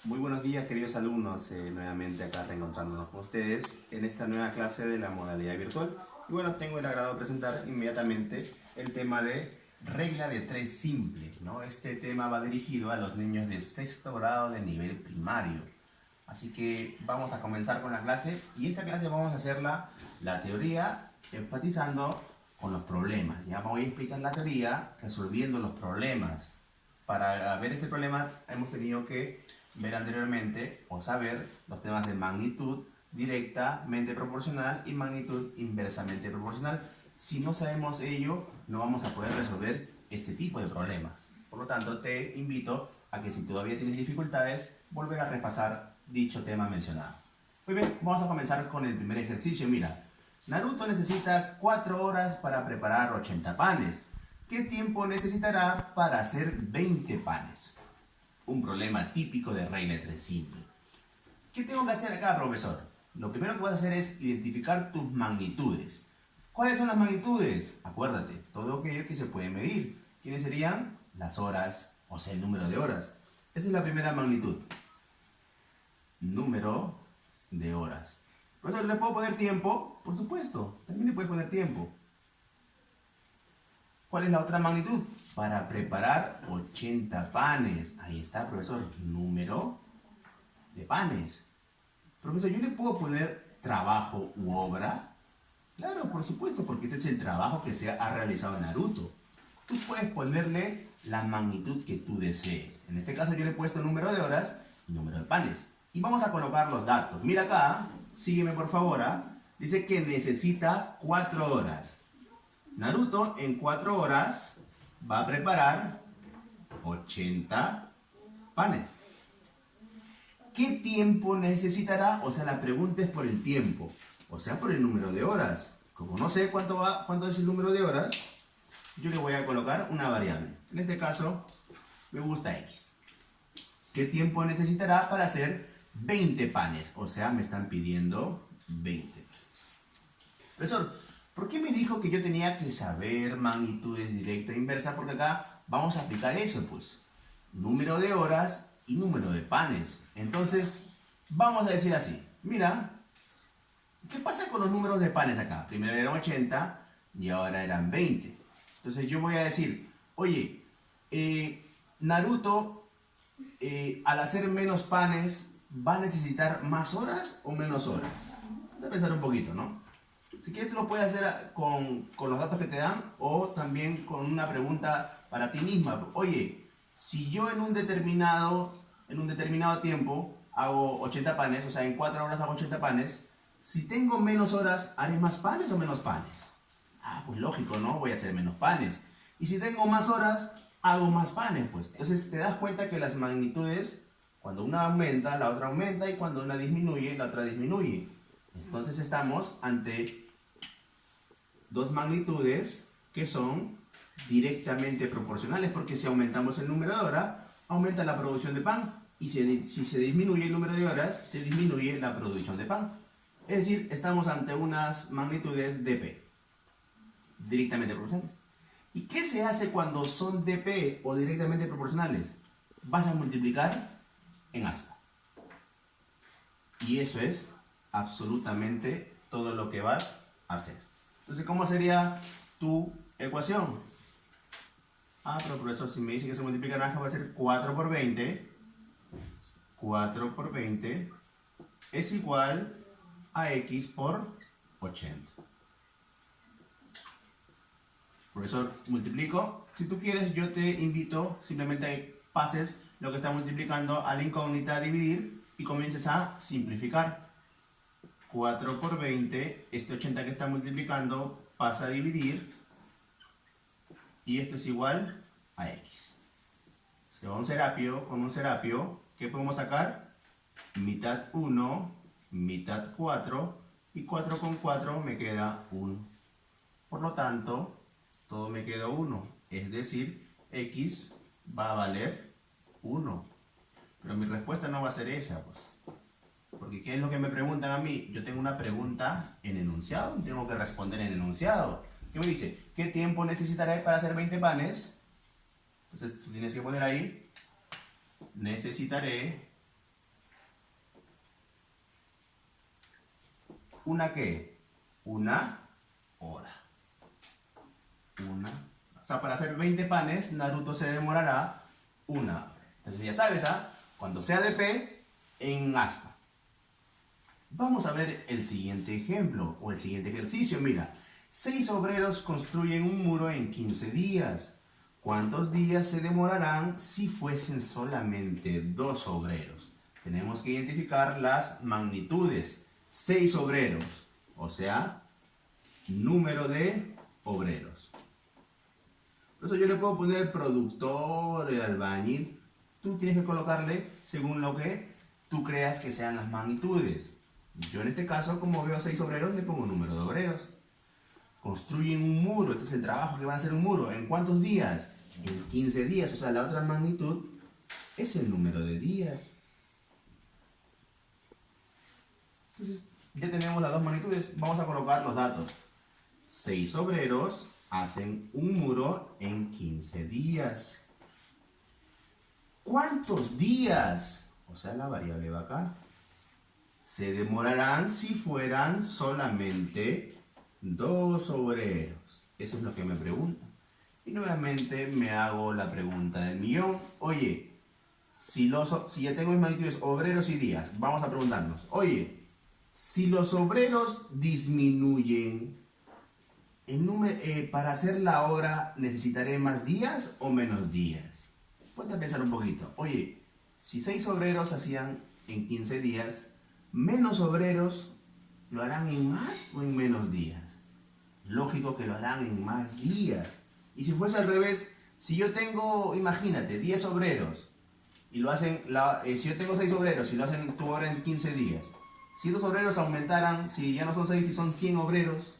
Muy buenos días, queridos alumnos, nuevamente acá reencontrándonos con ustedes en esta nueva clase de la modalidad virtual. Y bueno, tengo el agrado de presentar inmediatamente el tema de regla de tres simple, ¿no? Este tema va dirigido a los niños de sexto grado de nivel primario. Así que vamos a comenzar con la clase y esta clase vamos a hacer la teoría enfatizando con los problemas. Ya voy a explicar la teoría resolviendo los problemas. Para ver este problema hemos tenido que ver anteriormente o saber los temas de magnitud directamente proporcional y magnitud inversamente proporcional. Si no sabemos ello, no vamos a poder resolver este tipo de problemas. Por lo tanto, te invito a que si todavía tienes dificultades, volver a repasar dicho tema mencionado. Muy bien, vamos a comenzar con el primer ejercicio. Mira, Naruto necesita 4 horas para preparar 80 panes. ¿Qué tiempo necesitará para hacer 20 panes? Un problema típico de regla de tres simple. ¿Qué tengo que hacer acá, profesor? Lo primero que vas a hacer es identificar tus magnitudes. ¿Cuáles son las magnitudes? Acuérdate, todo aquello que se puede medir. ¿Quiénes serían? Las horas, o sea, el número de horas. Esa es la primera magnitud. Número de horas. Profesor, ¿le puedo poner tiempo? Por supuesto, también le puedes poner tiempo. ¿Cuál es la otra magnitud? Para preparar 80 panes. Ahí está, profesor. Número de panes. Profesor, ¿yo le puedo poner trabajo u obra? Claro, por supuesto, porque este es el trabajo que se ha realizado Naruto. Tú puedes ponerle la magnitud que tú desees. En este caso yo le he puesto número de horas y número de panes. Y vamos a colocar los datos. Mira acá, sígueme por favor. Dice que necesita 4 horas. Naruto en 4 horas va a preparar 80 panes. ¿Qué tiempo necesitará? O sea, la pregunta es por el tiempo. O sea, por el número de horas. Como no sé cuánto es el número de horas, yo le voy a colocar una variable. En este caso, me gusta X. ¿Qué tiempo necesitará para hacer 20 panes? O sea, me están pidiendo 20 panes. Profesor, ¿por qué me dijo que yo tenía que saber magnitudes directa e inversa? Porque acá vamos a aplicar eso, pues. Número de horas y número de panes. Entonces, vamos a decir así. Mira, ¿qué pasa con los números de panes acá? Primero eran 80 y ahora eran 20. Entonces yo voy a decir, oye, Naruto, al hacer menos panes, ¿va a necesitar más horas o menos horas? Vamos a pensar un poquito, ¿no? Si quieres, tú lo puedes hacer con los datos que te dan o también con una pregunta para ti misma. Oye, si yo en un determinado tiempo hago 80 panes, o sea, en 4 horas hago 80 panes, si tengo menos horas, ¿haré más panes o menos panes? Ah, pues lógico, ¿no? Voy a hacer menos panes. Y si tengo más horas, hago más panes, pues. Entonces te das cuenta que las magnitudes, cuando una aumenta, la otra aumenta, y cuando una disminuye, la otra disminuye. Entonces estamos ante dos magnitudes que son directamente proporcionales, porque si aumentamos el número de horas, aumenta la producción de pan, y si se disminuye el número de horas, se disminuye la producción de pan. Es decir, estamos ante unas magnitudes dp, directamente proporcionales. ¿Y qué se hace cuando son dp o directamente proporcionales? Vas a multiplicar en aspa. Y eso es absolutamente todo lo que vas a hacer. Entonces, ¿cómo sería tu ecuación? Ah, pero profesor, si me dice que se multiplica en aspa, va a ser 4 por 20. 4 por 20 es igual a x por 80. Profesor, multiplico. Si tú quieres, yo te invito simplemente a que pases lo que está multiplicando a la incógnita a dividir y comiences a simplificar. 4 por 20, este 80 que está multiplicando pasa a dividir y esto es igual a x. Si va un Serapio con un Serapio, ¿qué podemos sacar? Mitad 1, mitad 4 y 4 con 4 me queda 1. Por lo tanto, todo me queda 1, es decir, x va a valer 1. Pero mi respuesta no va a ser esa, pues. Porque ¿qué es lo que me preguntan a mí? Yo tengo una pregunta en enunciado y tengo que responder en enunciado. ¿Qué me dice? ¿Qué tiempo necesitaré para hacer 20 panes? Entonces tú tienes que poner ahí, necesitaré ¿una qué? Una hora. O sea, para hacer 20 panes, Naruto se demorará una hora. Entonces ya sabes, cuando sea de P, en aspa. Vamos a ver el siguiente ejemplo, o el siguiente ejercicio. Mira, 6 obreros construyen un muro en 15 días. ¿Cuántos días se demorarán si fuesen solamente 2 obreros? Tenemos que identificar las magnitudes. 6 obreros, o sea, número de obreros. Por eso yo le puedo poner productor, el albañil. Tú tienes que colocarle según lo que tú creas que sean las magnitudes. Yo en este caso, como veo 6 obreros, le pongo número de obreros. Construyen un muro, este es el trabajo que van a hacer un muro. ¿En cuántos días? En 15 días, o sea, la otra magnitud es el número de días. Entonces, ya tenemos las dos magnitudes. Vamos a colocar los datos. 6 obreros hacen un muro en 15 días. ¿Cuántos días? O sea, la variable va acá. Se demorarán si fueran solamente 2 obreros. Eso es lo que me preguntan. Y nuevamente me hago la pregunta del millón. Oye, si ya tengo mis magnitudes obreros y días, vamos a preguntarnos. Oye, si los obreros disminuyen, para hacer la obra, ¿necesitaré más días o menos días? Ponte a pensar un poquito. Oye, si 6 obreros hacían en 15 días, menos obreros lo harán en más o en menos días. Lógico que lo harán en más días. Y si fuese al revés, si yo tengo, imagínate, 10 obreros, y lo hacen, si yo tengo 6 obreros y lo hacen tu obra en 15 días, si los obreros aumentaran, si ya no son 6 y son 100 obreros,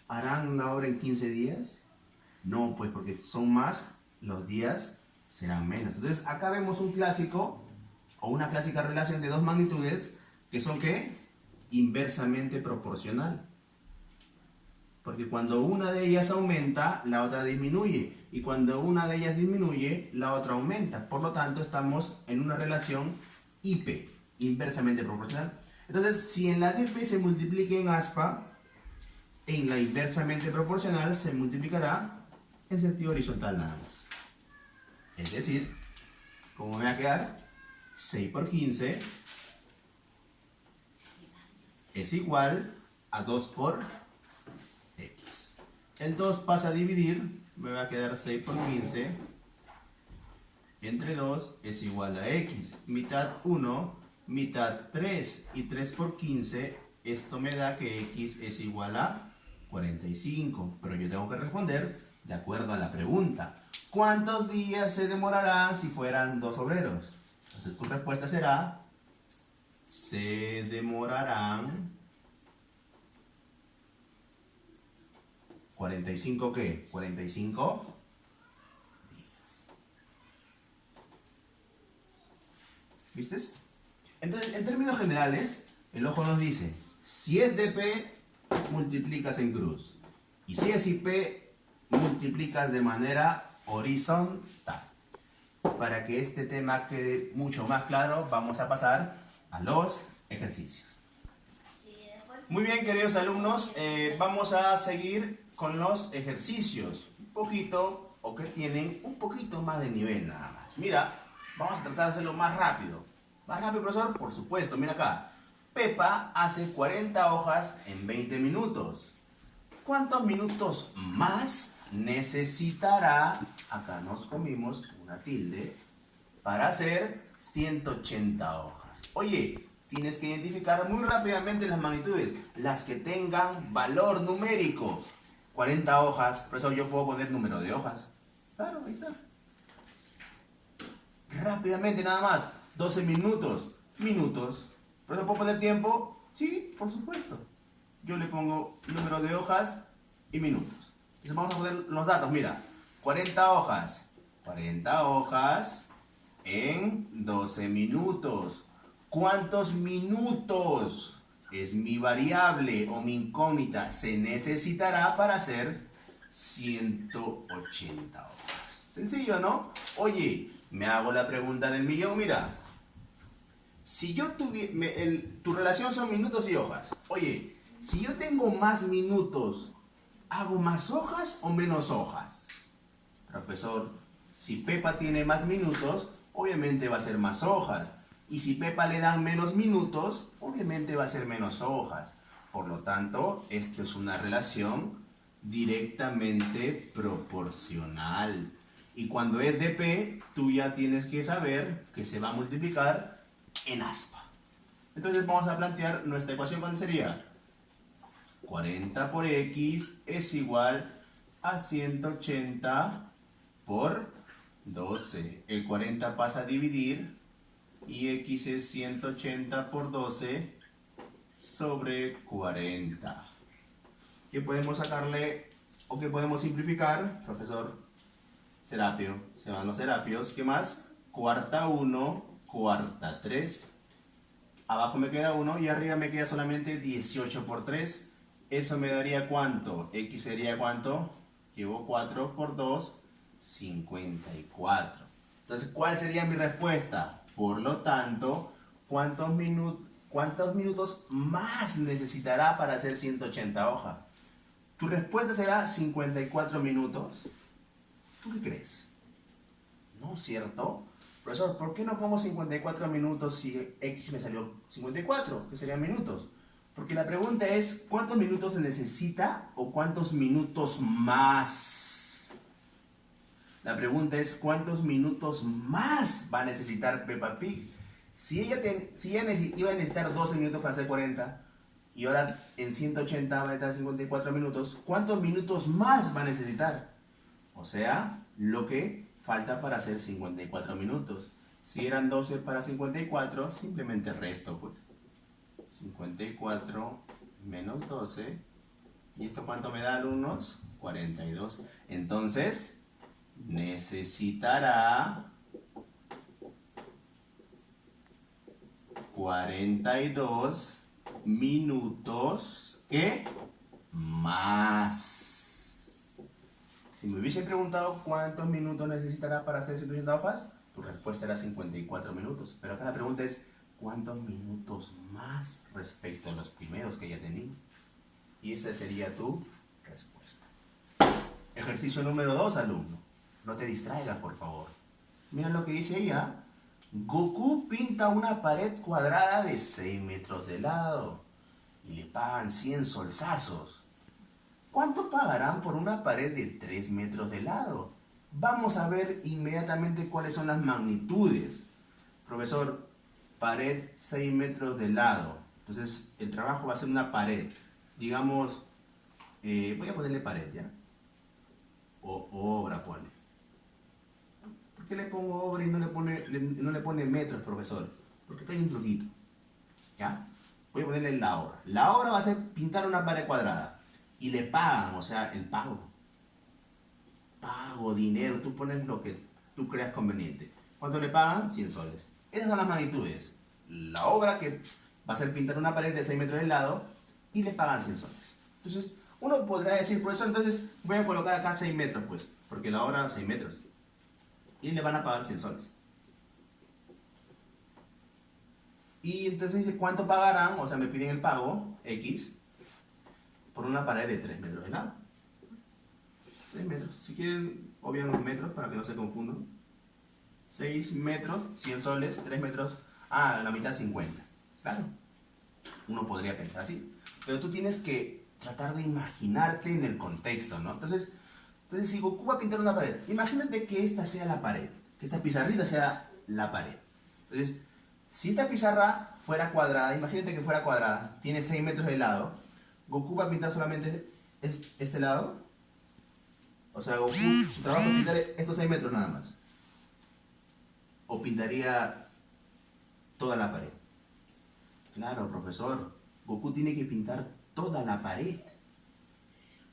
¿harán la obra en 15 días? No, pues porque son más, los días serán menos. Entonces acá vemos un clásico, o una clásica relación de dos magnitudes, que son ¿qué? Inversamente proporcional. Porque cuando una de ellas aumenta, la otra disminuye. Y cuando una de ellas disminuye, la otra aumenta. Por lo tanto, estamos en una relación IP, inversamente proporcional. Entonces, si en la DP se multiplica en aspa, en la inversamente proporcional se multiplicará en sentido horizontal nada más. Es decir, ¿cómo me va a quedar? 6 por 15 es igual a 2 por X. El 2 pasa a dividir, me va a quedar 6 por 15 entre 2 es igual a X. Mitad 1, mitad 3. Y 3 por 15, esto me da que X es igual a 45. Pero yo tengo que responder de acuerdo a la pregunta. ¿Cuántos días se demorará si fueran 2 obreros? Entonces tu respuesta será: se demorarán 45 ¿qué? 45 días. ¿Viste? Entonces, en términos generales, el ojo nos dice, si es DP, multiplicas en cruz. Y si es IP, multiplicas de manera horizontal. Para que este tema quede mucho más claro, vamos a pasar a los ejercicios. Muy bien, queridos alumnos, vamos a seguir con los ejercicios. Un poquito, o que tienen un poquito más de nivel nada más. Mira, vamos a tratar de hacerlo más rápido. ¿Más rápido, profesor? Por supuesto, mira acá. Pepa hace 40 hojas en 20 minutos. ¿Cuántos minutos más necesitará, acá nos comimos una tilde, para hacer 180 hojas? Oye, tienes que identificar muy rápidamente las magnitudes, las que tengan valor numérico. 40 hojas, por eso yo puedo poner número de hojas. Claro, ahí está. Rápidamente nada más. 12 minutos. Minutos. ¿Por eso puedo poner tiempo? Sí, por supuesto. Yo le pongo número de hojas y minutos. Entonces vamos a poner los datos. Mira, 40 hojas. 40 hojas en 12 minutos. ¿Cuántos minutos es mi variable o mi incógnita? Se necesitará para hacer 180 hojas. Sencillo, ¿no? Oye, me hago la pregunta del millón. Mira, si yo tuviera... tu relación son minutos y hojas. Oye, Si yo tengo más minutos, ¿hago más hojas o menos hojas? Profesor, si Pepa tiene más minutos, obviamente va a ser más hojas. Y si Pepa le dan menos minutos, obviamente va a ser menos hojas. Por lo tanto, esto es una relación directamente proporcional. Y cuando es de P, tú ya tienes que saber que se va a multiplicar en aspa. Entonces vamos a plantear nuestra ecuación. ¿Cuál sería? 40 por X es igual a 180 por 12. El 40 pasa a dividir y X es 180 por 12 sobre 40. ¿Qué podemos sacarle o qué podemos simplificar, profesor? Serapio, se van los serapios. ¿Qué más? Cuarta 1, cuarta 3. Abajo me queda 1 y arriba me queda solamente 18 por 3. ¿Eso me daría cuánto? X sería cuánto. Llevo 4 por 2, 54. Entonces, ¿cuál sería mi respuesta? Por lo tanto, ¿cuántos minutos más necesitará para hacer 180 hojas? Tu respuesta será 54 minutos. ¿Tú qué crees? ¿No es cierto? Profesor, ¿por qué no pongo 54 minutos si X me salió 54? ¿Qué serían minutos? Porque la pregunta es, ¿cuántos minutos se necesita o cuántos minutos más? La pregunta es, ¿cuántos minutos más va a necesitar Peppa Pig? Si ella iba a necesitar 12 minutos para hacer 40 y ahora en 180 va a necesitar 54 minutos, ¿cuántos minutos más va a necesitar? O sea, lo que falta para hacer 54 minutos. Si eran 12 para 54, simplemente resto, pues. 54 menos 12. ¿Y esto cuánto me da, alumnos? 42. Entonces, necesitará 42 minutos, ¿qué? Más. Si me hubiese preguntado cuántos minutos necesitará para hacer 180 hojas, tu respuesta era 54 minutos. Pero acá la pregunta es, ¿cuántos minutos más respecto a los primeros que ya tenía? Y esa sería tu respuesta. Ejercicio número 2, alumno. No te distraigas, por favor. Mira lo que dice ella. Goku pinta una pared cuadrada de 6 metros de lado y le pagan 100 solsazos. ¿Cuánto pagarán por una pared de 3 metros de lado? Vamos a ver inmediatamente cuáles son las magnitudes. Profesor, pared 6 metros de lado. Entonces, el trabajo va a ser una pared. Digamos, voy a ponerle pared, ¿ya? O obra, pone. ¿Por qué le pongo obra y no le pone metros, profesor? Porque acá hay un truquito. ¿Ya? Voy a ponerle la obra. La obra va a ser pintar una pared cuadrada. Y le pagan, o sea, el pago. Pago, dinero, tú pones lo que tú creas conveniente. ¿Cuánto le pagan? 100 soles. Esas son las magnitudes. La obra que va a ser pintar una pared de 6 metros de lado y le pagan 100 soles. Entonces, uno podrá decir, por eso entonces voy a colocar acá 6 metros, pues, porque la obra 6 metros. Y le van a pagar 100 soles. Y entonces dice, ¿cuánto pagarán? O sea, me piden el pago, X, por una pared de 3 metros de lado. 3 metros. Si quieren, obvian los metros para que no se confundan. 6 metros, 100 soles, 3 metros, la mitad 50. Claro. Uno podría pensar así. Pero tú tienes que tratar de imaginarte en el contexto, ¿no? Entonces si Goku va a pintar una pared, imagínate que esta sea la pared, que esta pizarrita sea la pared. Entonces, si esta pizarra fuera cuadrada, imagínate que fuera cuadrada, tiene 6 metros de lado, Goku va a pintar solamente este lado. O sea, Goku, su trabajo es pintar estos 6 metros nada más. O pintaría toda la pared. Claro, profesor, Goku tiene que pintar toda la pared.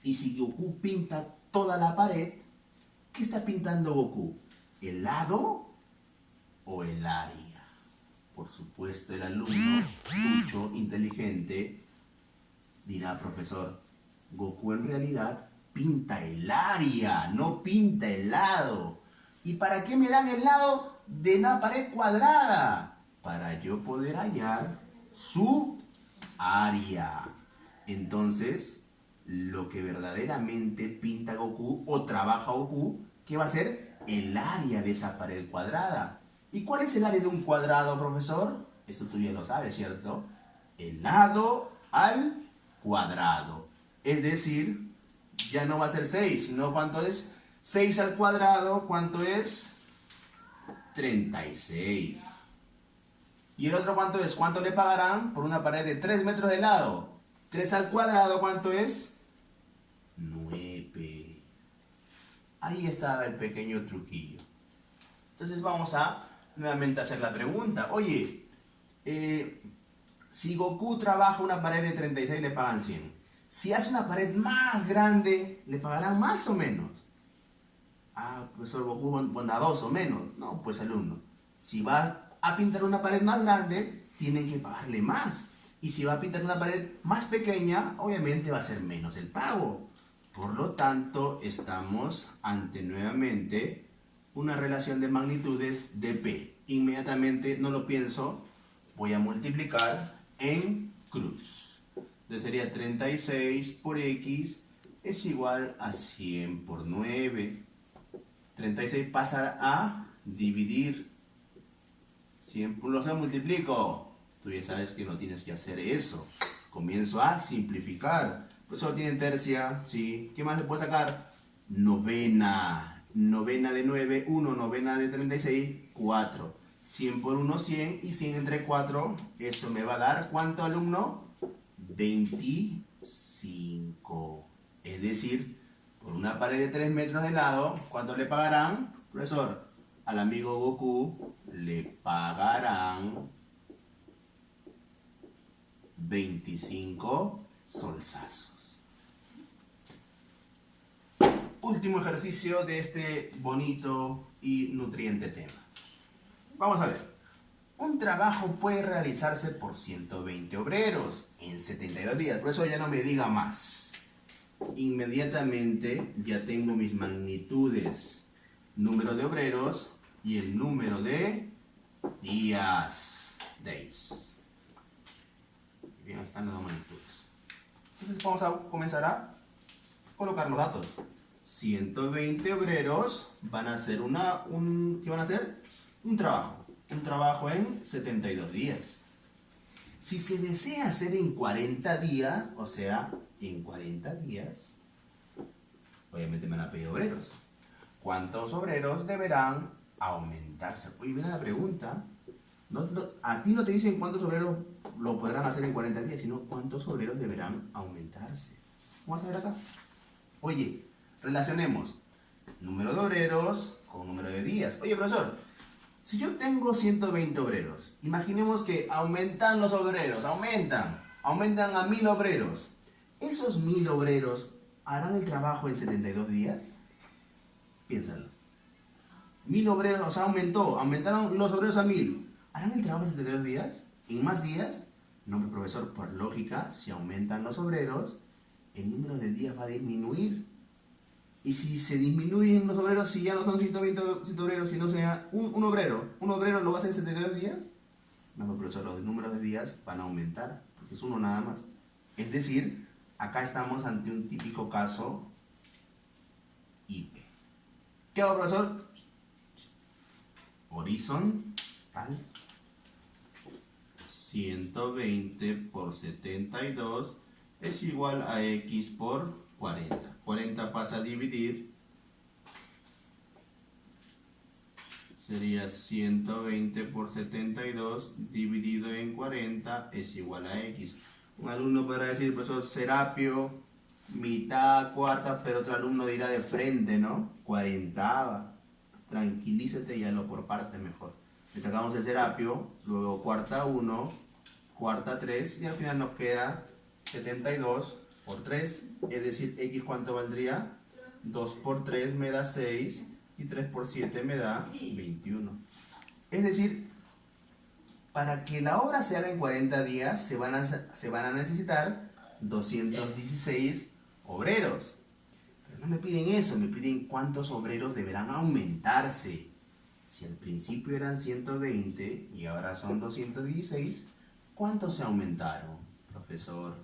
Y si Goku pinta toda la pared, ¿qué está pintando Goku? ¿El lado o el área? Por supuesto, el alumno, mucho inteligente, dirá, profesor, Goku en realidad pinta el área, no pinta el lado. ¿Y para qué me dan el lado de una pared cuadrada? Para yo poder hallar su área. Entonces, lo que verdaderamente pinta Goku o trabaja Goku, ¿qué va a ser? El área de esa pared cuadrada. ¿Y cuál es el área de un cuadrado, profesor? Esto tú ya lo sabes, ¿cierto? El lado al cuadrado. Es decir, ya no va a ser 6, sino ¿cuánto es? 6 al cuadrado, ¿cuánto es? 36. ¿Y el otro cuánto es? ¿Cuánto le pagarán por una pared de 3 metros de lado? 3 al cuadrado, ¿cuánto es? 9. Ahí estaba el pequeño truquillo. Entonces vamos a nuevamente hacer la pregunta. Oye, si Goku trabaja una pared de 36 le pagan 100. Si hace una pared más grande, ¿le pagarán más o menos? Ah, profesor Goku bondadoso, menos. No, pues alumno. Si va a pintar una pared más grande, tienen que pagarle más. Y si va a pintar una pared más pequeña, obviamente va a ser menos el pago. Por lo tanto, estamos ante nuevamente una relación de magnitudes de P. Inmediatamente, no lo pienso, voy a multiplicar en cruz. Entonces sería 36 por X es igual a 100 por 9. 36 pasa a dividir. 100 por lo multiplico. Tú ya sabes que no tienes que hacer eso. Comienzo a simplificar. Profesor, ¿tienen tercia? Sí. ¿Qué más le puedo sacar? Novena. Novena de 9, 1. Novena de 36, 4. 100 por 1, 100. Y 100 entre 4, eso me va a dar, ¿cuánto, alumno? 25. Es decir, por una pared de 3 metros de lado, ¿cuánto le pagarán? Profesor, al amigo Goku le pagarán 25 solsazos. Último ejercicio de este bonito y nutriente tema. Vamos a ver. Un trabajo puede realizarse por 120 obreros en 72 días. Por eso ya no me diga más. Inmediatamente ya tengo mis magnitudes. Número de obreros y el número de días. Days. Bien, ahí están las dos magnitudes. Entonces vamos a comenzar a colocar los datos. 120 obreros van a hacer ¿qué van a hacer? Un trabajo. Un trabajo en 72 días. Si se desea hacer en 40 días, o sea, en 40 días, obviamente me van a pedir obreros. ¿Cuántos obreros deberán aumentarse? Oye, viene la pregunta. A ti no te dicen cuántos obreros lo podrán hacer en 40 días, sino cuántos obreros deberán aumentarse. Vamos a ver acá. Oye, relacionemos número de obreros con número de días. Oye, profesor, si yo tengo 120 obreros, imaginemos que aumentan los obreros, aumentan a 1000 obreros. ¿Esos 1000 obreros harán el trabajo en 72 días? Piénsalo. 1000 obreros, o sea, aumentaron los obreros a 1000. ¿Harán el trabajo en 72 días? ¿En más días? No, profesor, por lógica, si aumentan los obreros, el número de días va a disminuir. Y si se disminuyen los obreros, si ya no son 120 obreros, sino sea un obrero lo va a hacer en 72 días, no, profesor, los números de días van a aumentar, porque es uno nada más. Es decir, acá estamos ante un típico caso IP. ¿Qué hago, profesor? Horizontal. 120 por 72 es igual a X por 40. 40 pasa a dividir. Sería 120 por 72 dividido en 40 es igual a X. Un alumno podrá decir, profesor Serapio, mitad, cuarta, pero otro alumno dirá de frente, ¿no? 40. Tranquilízate y hazlo por parte mejor. Le sacamos el Serapio, luego cuarta 1, cuarta 3 y al final nos queda 72 por 3, es decir, X ¿cuánto valdría? 2 por 3 me da 6 y 3 por 7 me da 21. Es decir, para que la obra se haga en 40 días se van a necesitar 216 obreros. Pero no me piden eso, me piden cuántos obreros deberán aumentarse. Si al principio eran 120 y ahora son 216, ¿cuántos se aumentaron, profesor?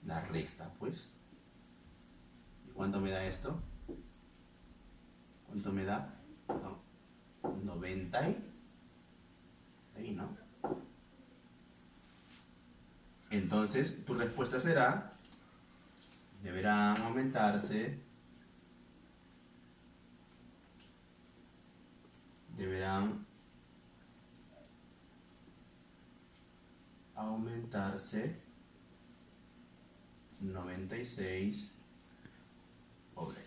la resta, pues. ¿Y cuánto me da esto? ¿Cuánto me da? No, 90 y... ahí, ¿no? Entonces, tu respuesta será, deberán aumentarse, deberán aumentarse 96 obreros.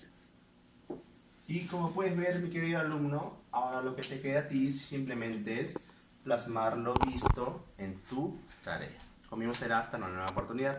Y como puedes ver, mi querido alumno, ahora lo que te queda a ti simplemente es plasmar lo visto en tu tarea. Conmigo será hasta una nueva oportunidad.